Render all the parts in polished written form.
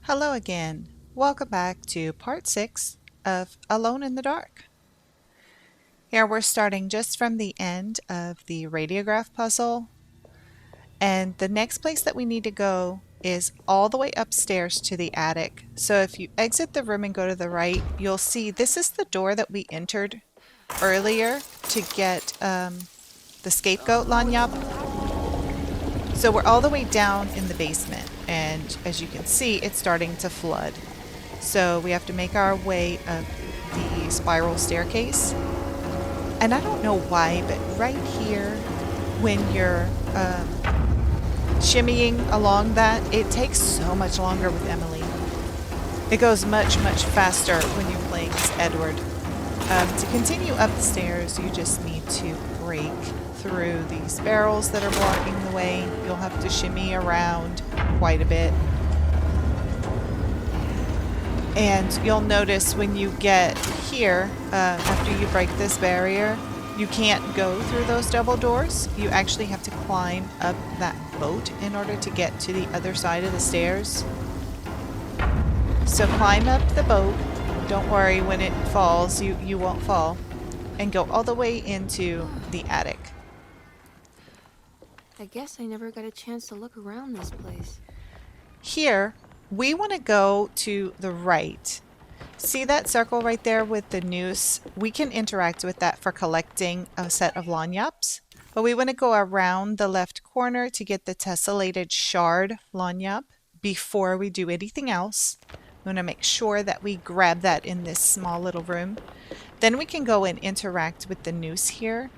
Hello again. Welcome back to part 6 of Alone in the Dark. Here we're starting just from the end of the radiograph puzzle, and the next place that we need to go is all the way upstairs to the attic. So if you exit the room and go to the right, you'll see this is the door that we entered earlier to get the scapegoat Lagniappe. So we're all the way down in the basement, and as you can see, it's starting to flood. So we have to make our way up the spiral staircase. And I don't know why, but right here, when you're shimmying along that, it takes so much longer with Emily. It goes much, much faster when you're playing as Edward. To continue up the stairs, you just need to break through these barrels that are blocking the way. You'll have to shimmy around quite a bit. And you'll notice when you get here, after you break this barrier, you can't go through those double doors. You actually have to climb up that boat in order to get to the other side of the stairs. So climb up the boat. Don't worry, when it falls, you won't fall. And go all the way into the attic. I guess I never got a chance to look around this place. Here, we want to go to the right. See that circle right there with the noose? We can interact with that for collecting a set of Lagniappes. But we want to go around the left corner to get the tessellated shard Lagniappe before we do anything else. We want to make sure that we grab that in this small little room. Then we can go and interact with the noose here.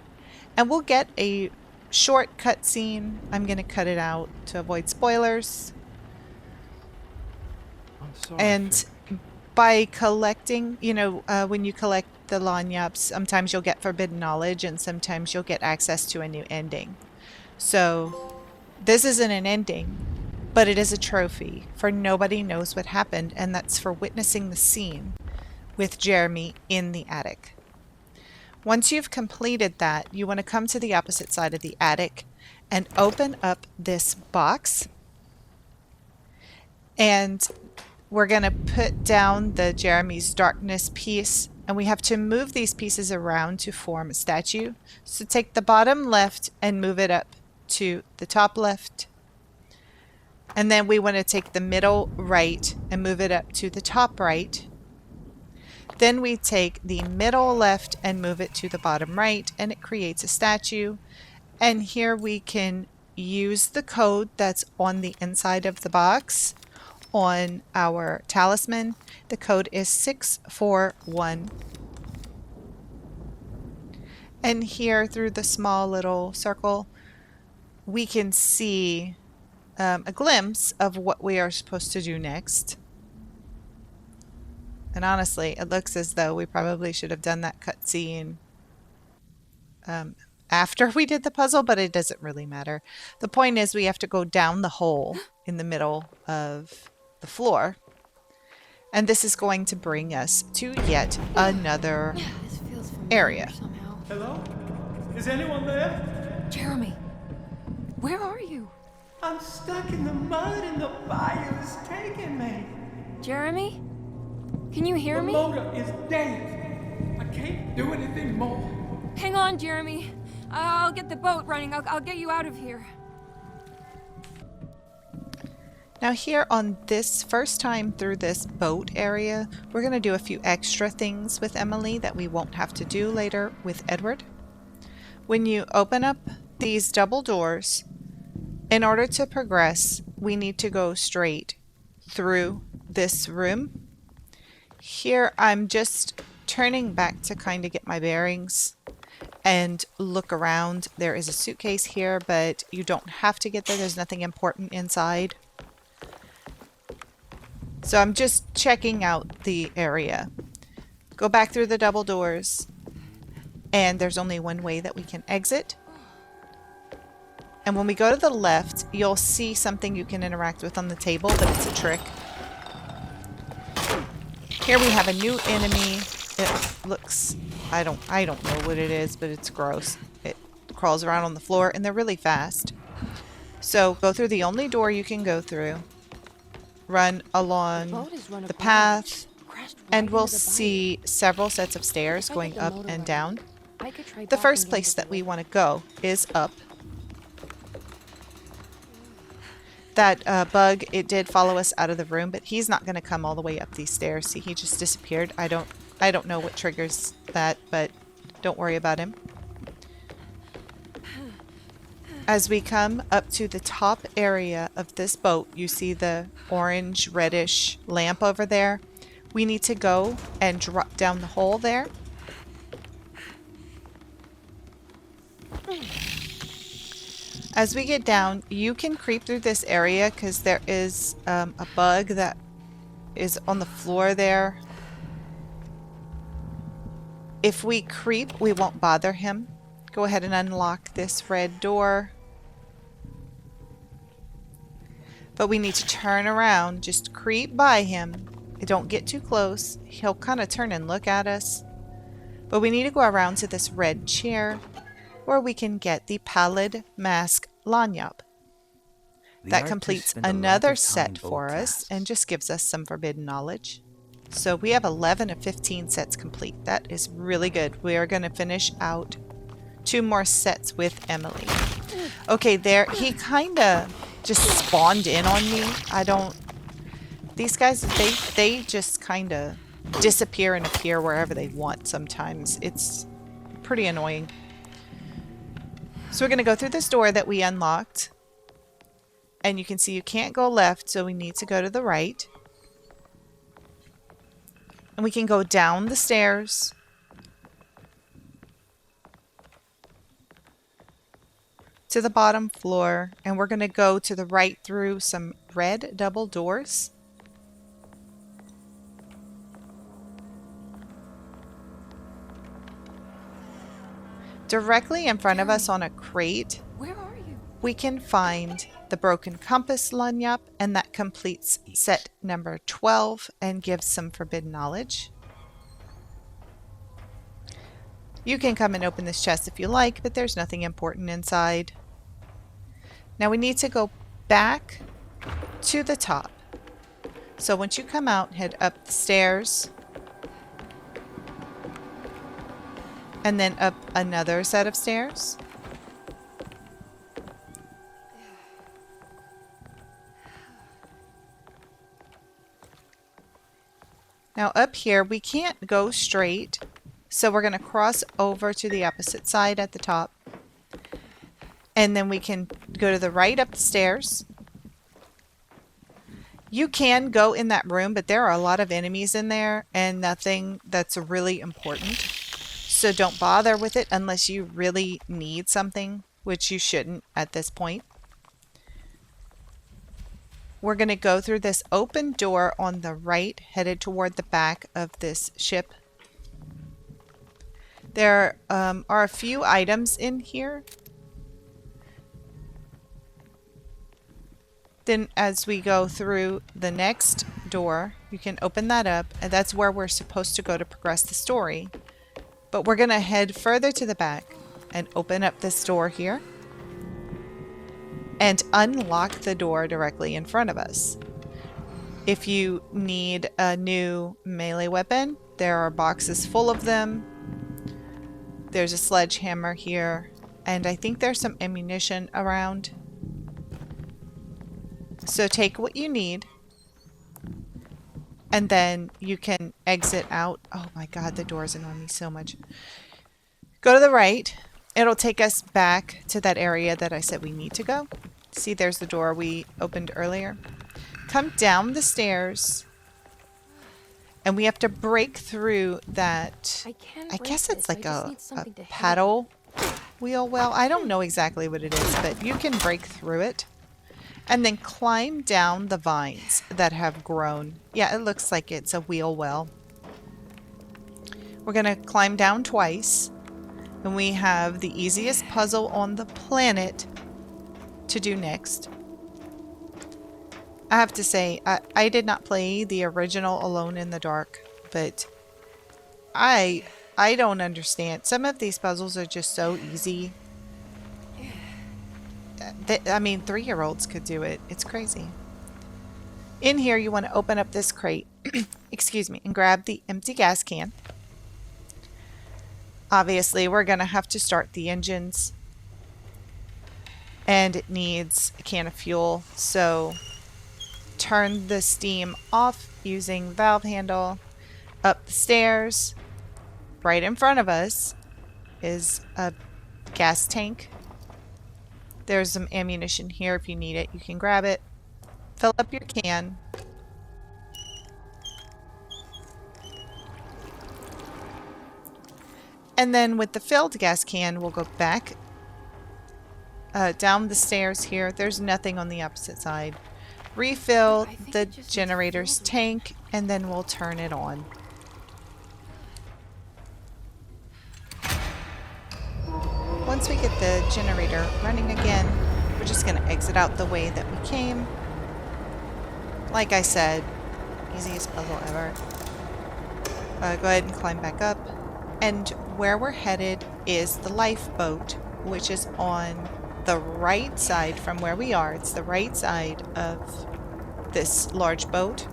And we'll get a short cutscene. I'm going to cut it out to avoid spoilers. And by collecting, when you collect the Lagniappes, sometimes you'll get forbidden knowledge and sometimes you'll get access to a new ending. So this isn't an ending, but it is a trophy for Nobody Knows What Happened, and that's for witnessing the scene with Jeremy in the attic. Once you've completed that, you want to come to the opposite side of the attic and open up this box. And we're going to put down the Jeremy's Darkness piece, and we have to move these pieces around to form a statue. So take the bottom left and move it up to the top left. And then we want to take the middle right and move it up to the top right. Then we take the middle left and move it to the bottom right, and it creates a statue. And here we can use the code that's on the inside of the box on our talisman. The code is 641. And here through the small little circle, we can see a glimpse of what we are supposed to do next. And honestly, it looks as though we probably should have done that cutscene after we did the puzzle, but it doesn't really matter. The point is we have to go down the hole in the middle of the floor. And this is going to bring us to yet another area. Somehow. Hello? Is anyone there? Jeremy, where are you? I'm stuck in the mud and the fire is taking me. Jeremy? Can you hear The me? motor is dead. I can't do anything more. Hang on, Jeremy. I'll get the boat running. I'll get you out of here. Now here on this first time through this boat area, we're going to do a few extra things with Emily that we won't have to do later with Edward. When you open up these double doors, in order to progress, we need to go straight through this room. Here I'm just turning back to kind of get my bearings and look around. There is a suitcase here, but you don't have to get there. There's nothing important inside. So I'm just checking out the area. Go back through the double doors, and there's only one way that we can exit. And when we go to the left, you'll see something you can interact with on the table, but it's a trick. Here we have a new enemy. It looks, I don't know what it is, but it's gross. It crawls around on the floor, and they're really fast. So go through the only door you can go through. run along boat is run the aground. path, Crashed right and we'll into the bayou. see several sets of stairs If I going get the up motor and running, down. I could try The backing first him place to that we deliver. want to go is up. That bug, it did follow us out of the room, but he's not going to come all the way up these stairs. See, he just disappeared. I don't know what triggers that, but don't worry about him. As we come up to the top area of this boat, you see the orange reddish lamp over there. We need to go and drop down the hole there. As we get down, you can creep through this area because there is a bug that is on the floor there. If we creep, we won't bother him. Go ahead and unlock this red door. But we need to turn around, just creep by him. Don't get too close. He'll kind of turn and look at us. But we need to go around to this red chair where we can get the Pallid Lagniappe. That completes another set for us and just gives us some forbidden knowledge. So we have 11 of 15 sets complete. That is really good. We are going to finish out 2 more sets with Emily. Okay, there, he kind of just spawned in on me. These guys, they just kind of disappear and appear wherever they want sometimes. It's pretty annoying. So we're going to go through this door that we unlocked. And you can see you can't go left, so we need to go to the right. And we can go down the stairs. To the bottom floor. And we're going to go to the right through some red double doors. Directly in front of us on a crate, Where are you? we can find the broken compass lagniappe, and that completes set number 12 and gives some forbidden knowledge. You can come and open this chest if you like, but there's nothing important inside. Now we need to go back to the top. So once you come out, head up the stairs. And then up another set of stairs. Now up here, we can't go straight, so we're going to cross over to the opposite side at the top. And then we can go to the right up the stairs. You can go in that room, but there are a lot of enemies in there and nothing that's really important. So don't bother with it unless you really need something, which you shouldn't at this point. We're going to go through this open door on the right, headed toward the back of this ship. There are a few items in here. Then as we go through the next door, you can open that up, and that's where we're supposed to go to progress the story. But we're going to head further to the back and open up this door here. And unlock the door directly in front of us. If you need a new melee weapon, there are boxes full of them. There's a sledgehammer here, and I think there's some ammunition around. So take what you need, and then you can exit out. Oh my god, the doors annoy me so much. Go to the right. It'll take us back to that area that I said we need to go. See, there's the door we opened earlier. Come down the stairs. And we have to break through that. I guess it's like a paddle wheel well. I don't know exactly what it is, but you can break through it. And then climb down the vines that have grown. Yeah, it looks like it's a wheel well. We're going to climb down twice. And we have the easiest puzzle on the planet to do next. I have to say, I did not play the original Alone in the Dark, but I don't understand. Some of these puzzles are just so easy. I mean, 3-year-olds could do it. It's crazy. In here, you want to open up this crate, excuse me, and grab the empty gas can. Obviously, we're going to have to start the engines, and it needs a can of fuel, so turn the steam off using the valve handle. Up the stairs, right in front of us is a gas tank. There's some ammunition here. If you need it, you can grab it. Fill up your can. And then with the filled gas can, we'll go back down the stairs here. There's nothing on the opposite side. Refill the generator's tank, and then we'll turn it on. Once we get the generator running again, we're just going to exit out the way that we came. Like I said, easiest puzzle ever. Go ahead and climb back up. And where we're headed is the lifeboat, which is on the right side from where we are. It's the right side of this large boat.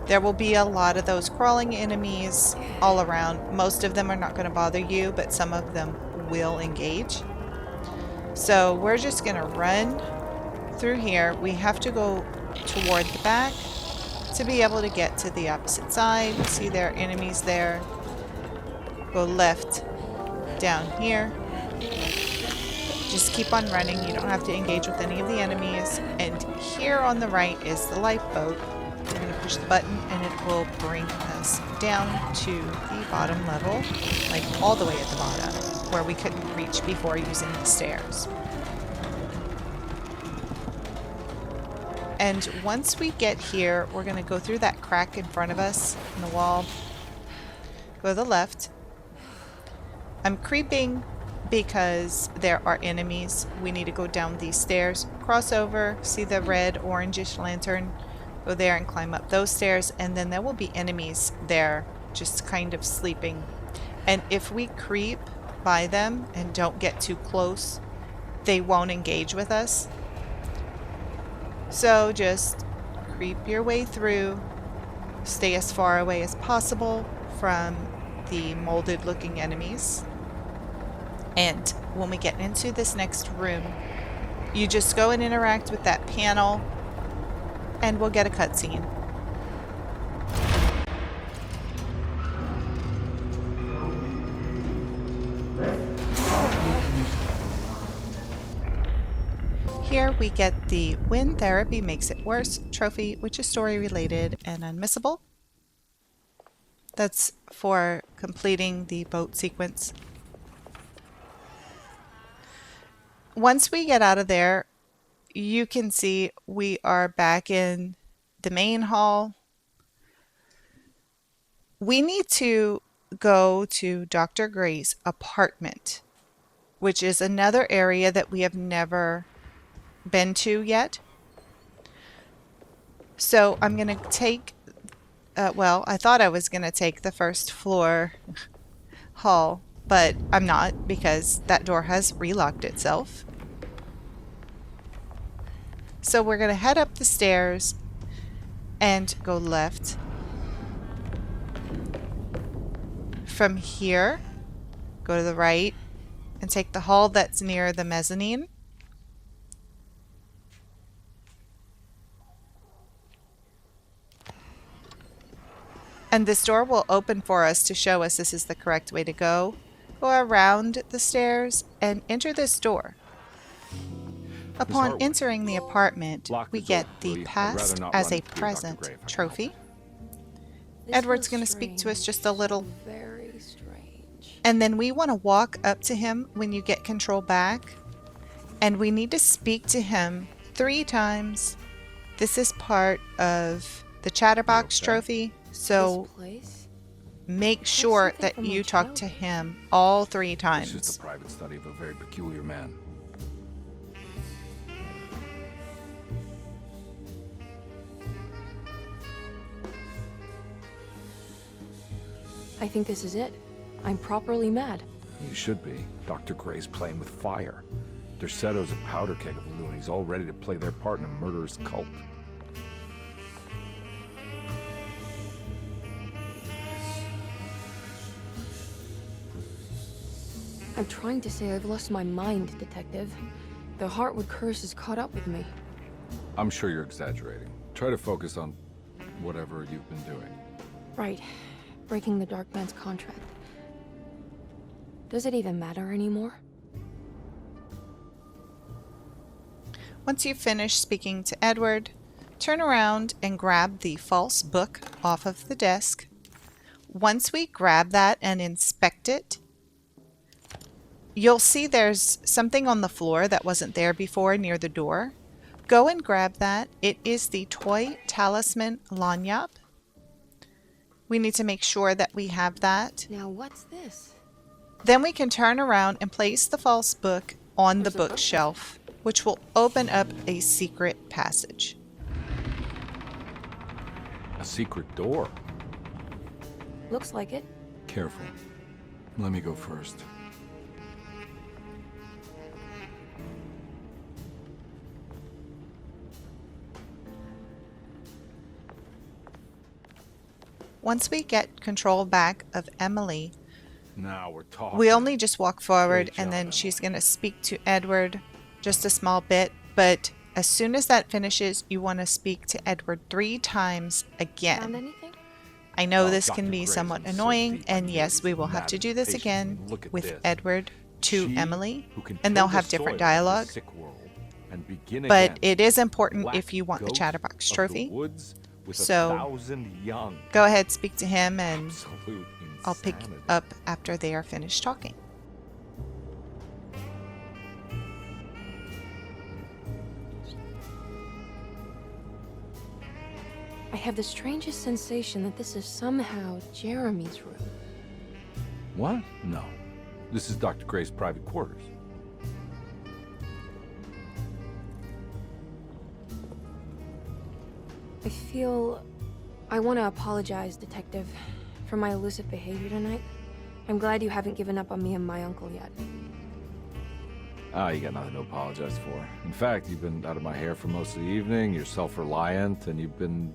There will be a lot of those crawling enemies all around. Most of them are not going to bother you, but some of them will engage. So we're just going to run through here. We have to go toward the back to be able to get to the opposite side. See, there are enemies there. Go left down here. Just keep on running. You don't have to engage with any of the enemies. And here on the right is the lifeboat. We're going to push the button and it will bring us down to the bottom level, like all the way at the bottom, where we couldn't reach before using the stairs. And once we get here, we're going to go through that crack in front of us in the wall. Go to the left. I'm creeping because there are enemies. We need to go down these stairs, cross over, see the red orangish lantern, go there and climb up those stairs, and then there will be enemies there just kind of sleeping. And if we creep by them and don't get too close, they won't engage with us. So just creep your way through, stay as far away as possible from the molded looking enemies. And when we get into this next room, you just go and interact with that panel and we'll get a cutscene. Here we get the When Therapy Makes It Worse trophy, which is story related and unmissable. That's for completing the boat sequence. Once we get out of there, you can see we are back in the main hall. We need to go to Dr. Gray's apartment, which is another area that we have never been to yet. So I'm going to take, well, I thought I was going to take the first floor hall, but I'm not because that door has relocked itself. So we're going to head up the stairs and go left. From here, go to the right and take the hall that's near the mezzanine. And this door will open for us to show us this is the correct way to go. Go around the stairs and enter this door. Upon entering the apartment, we get the Past as a Present trophy. Edward's going to speak to us just a little. Very strange. And then we want to walk up to him when you get control back. And we need to speak to him 3 times. This is part of the Chatterbox trophy. So make sure that you talk to him all 3 times. It's just a private study of a very peculiar man. I think this is it. I'm properly mad. You should be. Dr. Gray's playing with fire. Derceto's a powder keg of loonies, all ready to play their part in a murderous cult. I'm trying to say I've lost my mind, Detective. The Heartwood curse has caught up with me. I'm sure you're exaggerating. Try to focus on whatever you've been doing. Right. Breaking the Dark Man's contract. Does it even matter anymore? Once you've finished speaking to Edward, turn around and grab the false book off of the desk. Once we grab that and inspect it, you'll see there's something on the floor that wasn't there before near the door. Go and grab that. It is the toy Talisman Lagniappe. We need to make sure that we have that. Now what's this? Then we can turn around and place the false book on the bookshelf, which will open up a secret passage. A secret door. Looks like it. Careful. Let me go first. Once we get control back of Emily, Now we're talking. we only just walk forward Great and job, then Emily. she's going to speak to Edward just a small bit, but as soon as that finishes, you want to speak to Edward 3 times Found again. anything? I know Oh, this Dr. can be Grayson somewhat is so annoying, deep. I and know yes, he's we will have mad to do this patient. again Look at with this. Edward to She Emily, who can and till they'll the have different soil of the dialogue. sick world and begin But again. it is important Black if you want the goat Chatterbox of the trophy. woods with So, 1,000 young. Go ahead, speak to him, and Absolute I'll pick insanity. up after they are finished talking. I have the strangest sensation that this is somehow Jeremy's room. What? No. This is Dr. Gray's private quarters. I feel... I want to apologize, Detective, for my elusive behavior tonight. I'm glad you haven't given up on me and my uncle yet. Ah, you got nothing to apologize for. In fact, you've been out of my hair for most of the evening, you're self-reliant, and you've been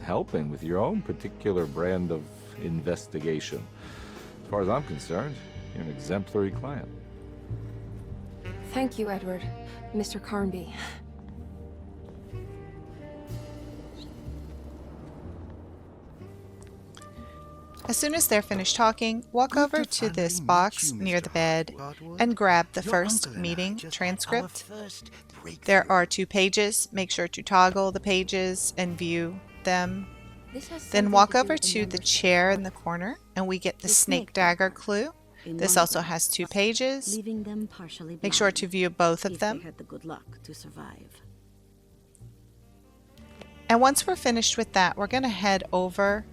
helping with your own particular brand of investigation. As far as I'm concerned, you're an exemplary client. Thank you, Edward. Mr. Carnby. As soon as they're finished talking, walk over to this box near the bed and grab the first meeting transcript. There are 2 pages. Make sure to toggle the pages and view them. This has Then something walk to do over with the to the members of chair in Heart. the corner and we get the The snake snake dagger dagger. clue. In This one also of them, has 2 pages. leaving them partially Make sure blind, to view both of if them. they had the good luck to survive. And once we're finished with that, we're going to head over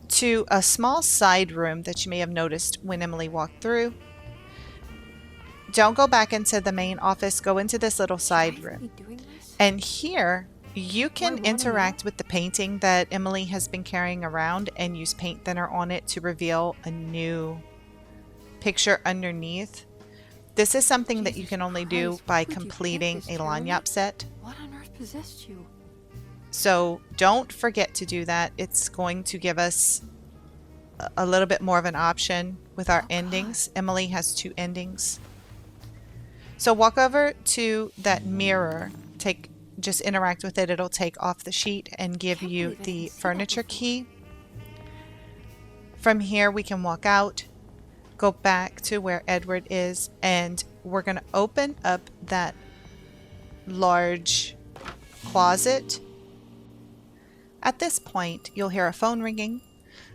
to a small side room that you may have noticed when Emily walked through. Don't go back into the main office. Go into this little side Should I room. be doing this? And here you can wanna interact with the painting that Emily has been carrying around and use paint thinner on it to reveal a new picture underneath. This is something that you Jesus can only do Christ, by where'd you get completing this, a Jeremy? lagniappe set. What on earth possessed you? So don't forget to do that. It's going to give us a little bit more of an option with our endings. Emily has 2 endings. So walk over to that mirror. Just interact with it. It'll take off the sheet and give Can't you believe I the didn't see that furniture before. key. From here we can walk out, go back to where Edward is, and we're going to open up that large closet. At this point, you'll hear a phone ringing,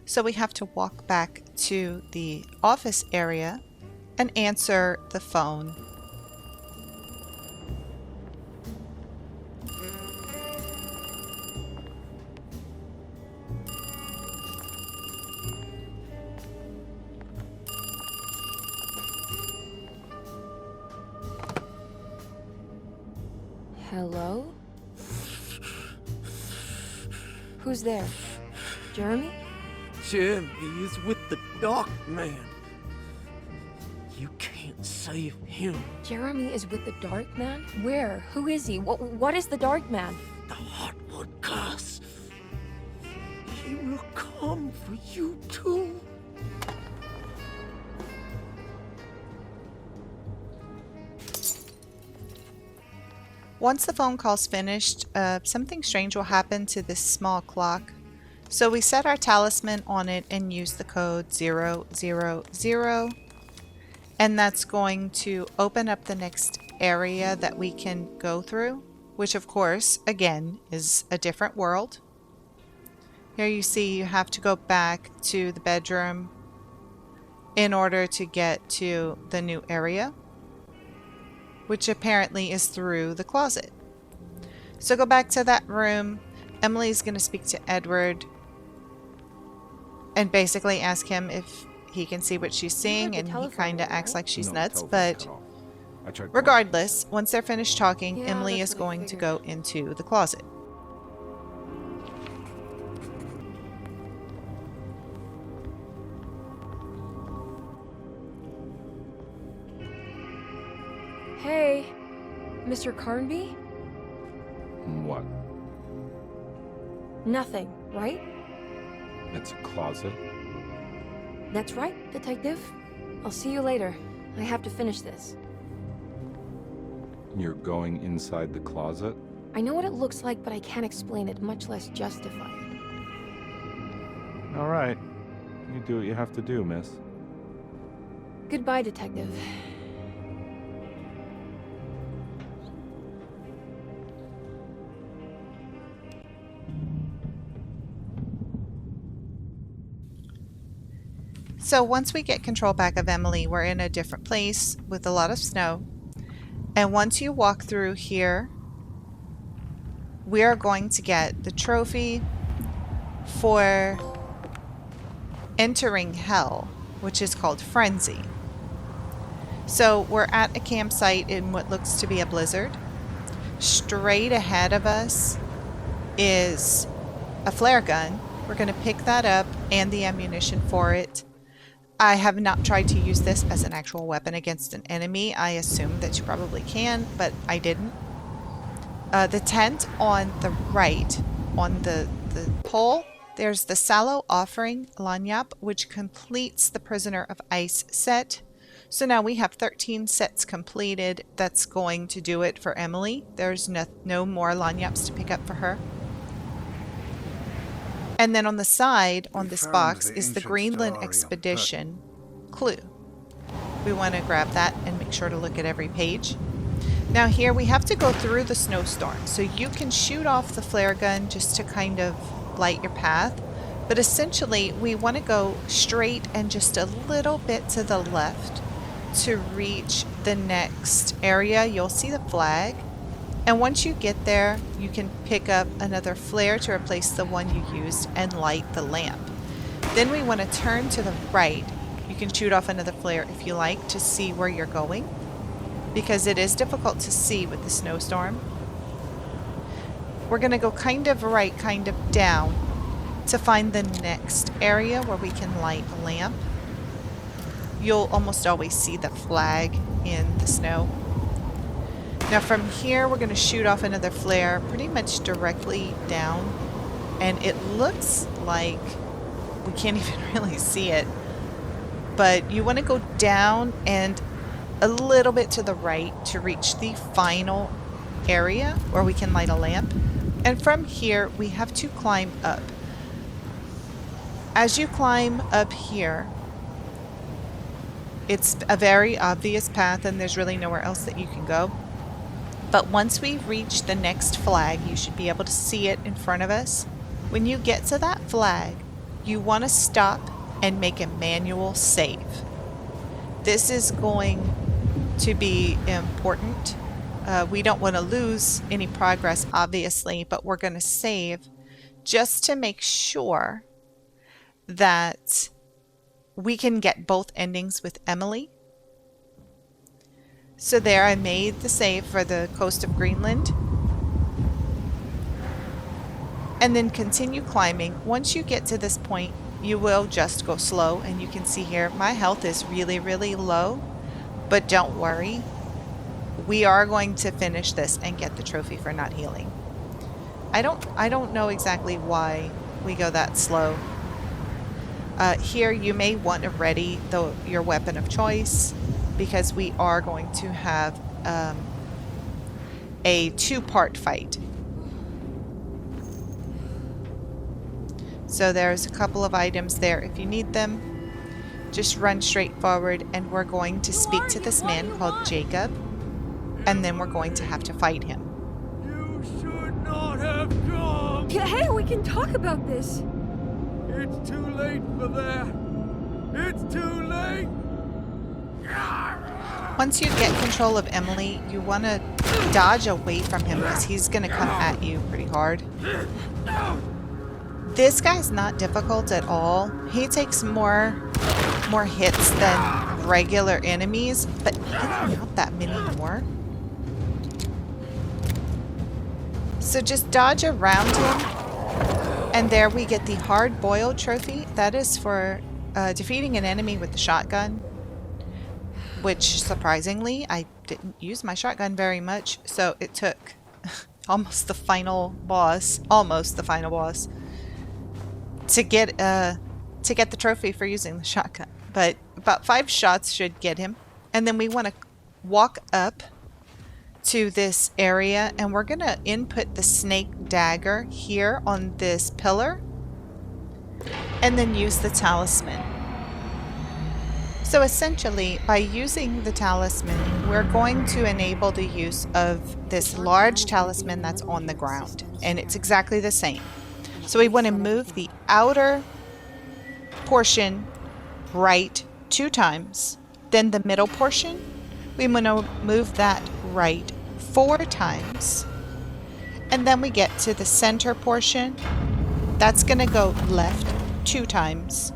so we have to walk back to the office area and answer the phone. Hello? Who's there? Jeremy? Jeremy is with the Dark Man. You can't save him. Jeremy is with the Dark Man? Where? Who is he? What is the Dark Man? The Heartwood curse. He will come for you too. Once the phone call's finished, something strange will happen to this small clock. So we set our talisman on it and use the code 000, and that's going to open up the next area that we can go through, which of course, again, is a different world. Here you see you have to go back to the bedroom in order to get to the new area, which apparently is through the closet. So go back to that room. Emily's going to speak to Edward and basically ask him if he can see what she's seeing, and he kind of acts like she's nuts, but regardless, once they're finished talking, Yeah, Emily that's is what I going to figured. go into the closet. Hey, Mr. Carnby? What? Nothing, right? It's a closet? That's right, Detective. I'll see you later. I have to finish this. You're going inside the closet? I know what it looks like, but I can't explain it, much less justify it. All right. You do what you have to do, miss. Goodbye, Detective. So once we get control back of Emily, we're in a different place with a lot of snow. And once you walk through here, we are going to get the trophy for entering hell, which is called Frenzy. So we're at a campsite in what looks to be a blizzard. Straight ahead of us is a flare gun. We're going to pick that up and the ammunition for it. I have not tried to use this as an actual weapon against an enemy. I assume that you probably can, but I didn't. The tent on the right, on the pole, there's the Sallow offering Lagniappe, which completes the Prisoner of Ice set. So now we have 13 sets completed. That's going to do it for Emily. There's no more Lagniappes to pick up for her. And then on the side, on this box, is the Greenland Expedition clue. We want to grab that and make sure to look at every page. Now here we have to go through the snowstorm, so you can shoot off the flare gun just to kind of light your path. But essentially, we want to go straight and just a little bit to the left to reach the next area. You'll see the flag. And once you get there, you can pick up another flare to replace the one you used and light the lamp. Then we want to turn to the right. You can shoot off another flare if you like to see where you're going, because it is difficult to see with the snowstorm. We're going to go kind of right, kind of down to find the next area where we can light a lamp. You'll almost always see the flag in the snow. Now from here, we're going to shoot off another flare pretty much directly down. And it looks like we can't even really see it. But you want to go down and a little bit to the right to reach the final area where we can light a lamp. And from here, we have to climb up. As you climb up here, it's a very obvious path and there's really nowhere else that you can go. But once we reach the next flag, you should be able to see it in front of us. When you get to that flag, you want to stop and make a manual save. This is going to be important. We don't want to lose any progress, obviously, but we're going to save just to make sure that we can get both endings with Emily. So there, I made the save for the coast of Greenland. And then continue climbing. Once you get to this point, you will just go slow. And you can see here, my health is really, really low. But don't worry. We are going to finish this and get the trophy for not healing. I don't know exactly why we go that slow. Here, you may want to ready your weapon of choice, because we are going to have a two-part fight. So there's a couple of items there if you need them. Just run straight forward, and we're going to speak to this man called Jacob, and then we're going to have to fight him. You should not have come! Yeah, hey, we can talk about this. It's too late for that. It's too late! Once you get control of Emily, you want to dodge away from him because he's going to come at you pretty hard. This guy's not difficult at all. He takes more hits than regular enemies, but really not that many more. So just dodge around him, and there we get the hard-boiled trophy. That is for defeating an enemy with the shotgun, which surprisingly I didn't use my shotgun very much, so it took almost the final boss to get the trophy for using the shotgun. But about 5 shots should get him. And then we want to walk up to this area, and we're going to input the snake dagger here on this pillar, and then use the talisman. So essentially, by using the talisman, we're going to enable the use of this large talisman that's on the ground, and it's exactly the same. So we want to move the outer portion right 2 times, then the middle portion, we want to move that right 4 times, and then we get to the center portion. That's going to go left 2 times,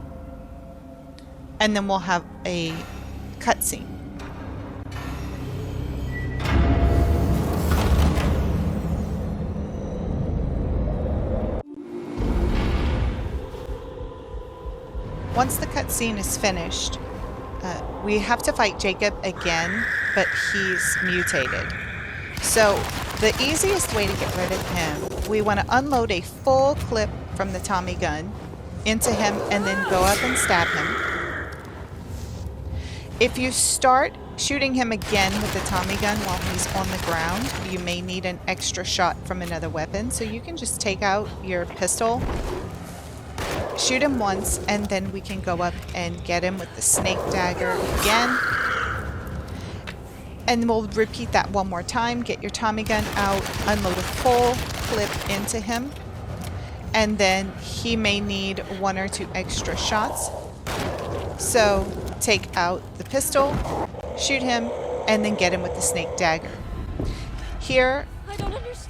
and then we'll have a cutscene. Once the cutscene is finished, we have to fight Jacob again, but he's mutated. So the easiest way to get rid of him, we want to unload a full clip from the Tommy gun into him and then go up and stab him. If you start shooting him again with the Tommy gun while he's on the ground, you may need an extra shot from another weapon, so you can just take out your pistol, shoot him once, and then we can go up and get him with the snake dagger again. And we'll repeat that one more time. Get your Tommy gun out, unload a full clip into him, and then he may need 1 or 2 extra shots. So take out the pistol, shoot him, and then get him with the snake dagger. Here,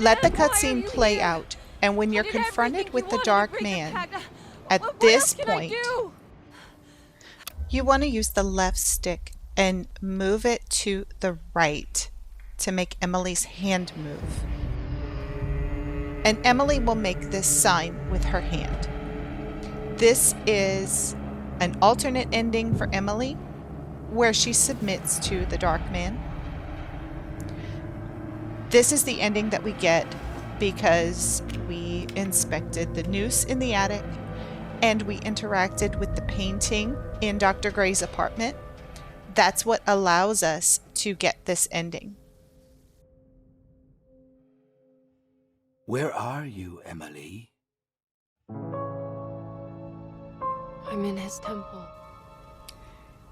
let the cutscene play out, and when you're confronted with the Dark Man, at this point, you want to use the left stick and move it to the right to make Emily's hand move. And Emily will make this sign with her hand. This is an alternate ending for Emily, where she submits to the Dark Man. This is the ending that we get because we inspected the noose in the attic, and we interacted with the painting in Dr. Gray's apartment. That's what allows us to get this ending. Where are you, Emily? I'm in his temple.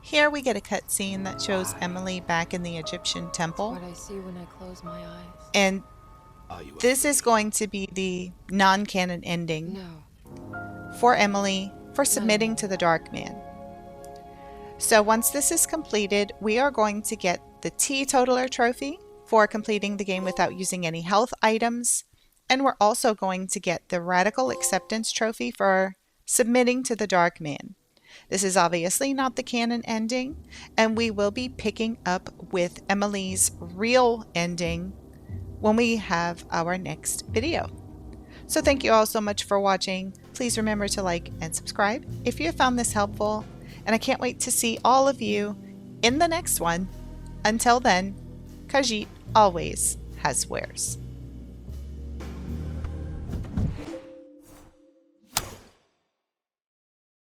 Here we get a cutscene that shows Emily back in the Egyptian temple. What I see when I close my eyes. And Are you this is going to be the non-canon ending No. for Emily for submitting to the Dark Man. So once this is completed, we are going to get the Teetotaler trophy for completing the game without using any health items. And we're also going to get the Radical Acceptance trophy for submitting to the Dark Man. This is obviously not the canon ending, and we will be picking up with Emily's real ending when we have our next video. So thank you all so much for watching. Please remember to like and subscribe if you have found this helpful, and I can't wait to see all of you in the next one. Until then, Khajiit always has wares.